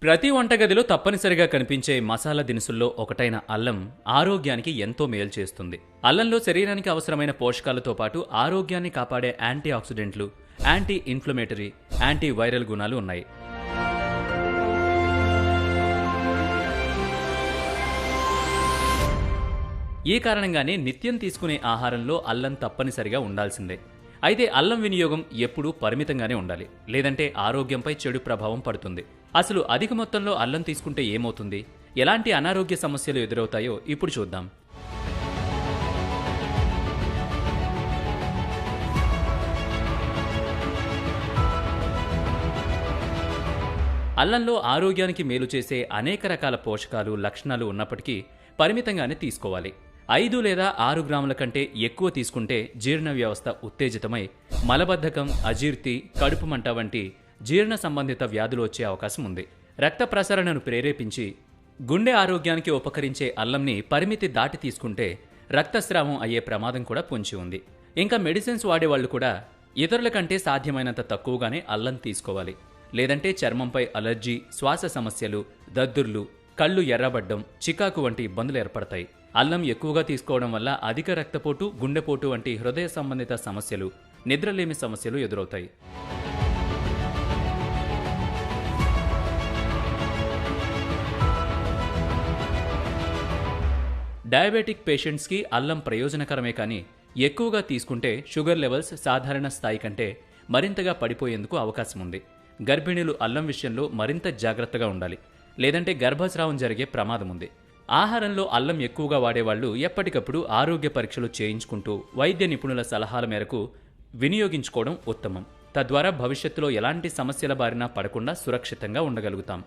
ప్రతి వంటగదిలో తప్పనిసరిగా కనిపించే మసాలా దినుసుల్లో ఒకటైన అల్లం ఆరోగ్యానికి ఎంతో మేలు చేస్తుంది. అల్లంలో శరీరానికి అవసరమైన పోషకాలతో పాటు ఆరోగ్యాన్ని కాపాడే యాంటీ ఆక్సిడెంట్లు, యాంటీ ఇన్ఫ్లమేటరీ, యాంటీ వైరల్ గుణాలు ఉన్నాయి. ఈ కారణంగానే నిత్యం తీసుకునే ఆహారంలో అల్లం తప్పనిసరిగా ఉండాల్సిందే. అయితే అల్లం వినియోగం ఎప్పుడూ పరిమితంగానే ఉండాలి, లేదంటే ఆరోగ్యంపై చెడు ప్రభావం పడుతుంది. అసలు అధిక మొత్తంలో అల్లం తీసుకుంటే ఏమవుతుంది, ఎలాంటి అనారోగ్య సమస్యలు ఎదురవుతాయో ఇప్పుడు చూద్దాం. అల్లంలో ఆరోగ్యానికి మేలు చేసే అనేక రకాల పోషకాలు, లక్షణాలు ఉన్నప్పటికీ పరిమితంగానే తీసుకోవాలి. 5 లేదా 6 గ్రాముల కంటే ఎక్కువ తీసుకుంటే జీర్ణ వ్యవస్థ ఉత్తేజితమై మలబద్ధకం, అజీర్తి, కడుపు మంట వంటి జీర్ణ సంబంధిత వ్యాధులు వచ్చే అవకాశం ఉంది. రక్త ప్రసరణను ప్రేరేపించి గుండె ఆరోగ్యానికి ఉపకరించే అల్లంని పరిమితి దాటి తీసుకుంటే రక్తస్రావం అయ్యే ప్రమాదం కూడా పొంచి ఉంది. ఇంకా మెడిసిన్స్ వాడేవాళ్లు కూడా ఇతరుల కంటే సాధ్యమైనంత తక్కువగానే అల్లం తీసుకోవాలి. లేదంటే చర్మంపై అలర్జీ, శ్వాస సమస్యలు, దద్దుర్లు, కళ్ళు ఎర్రబడ్డం, చికాకు వంటి ఇబ్బందులు ఏర్పడతాయి. అల్లం ఎక్కువగా తీసుకోవడం వల్ల అధిక రక్తపోటు, గుండెపోటు వంటి హృదయ సంబంధిత సమస్యలు, నిద్రలేమి సమస్యలు ఎదురవుతాయి. డయాబెటిక్ పేషెంట్స్కి అల్లం ప్రయోజనకరమే, కానీ ఎక్కువగా తీసుకుంటే షుగర్ లెవెల్స్ సాధారణ స్థాయి కంటే మరింతగా పడిపోయేందుకు అవకాశం ఉంది. గర్భిణీలు అల్లం విషయంలో మరింత జాగ్రత్తగా ఉండాలి, లేదంటే గర్భస్రావం జరిగే ప్రమాదం ఉంది. ఆహారంలో అల్లం ఎక్కువగా వాడేవాళ్లు ఎప్పటికప్పుడు ఆరోగ్య పరీక్షలు చేయించుకుంటూ వైద్య నిపుణుల సలహాల మేరకు వినియోగించుకోవడం ఉత్తమం. తద్వారా భవిష్యత్తులో ఎలాంటి సమస్యల బారిన పడకుండా సురక్షితంగా ఉండగలుగుతాం.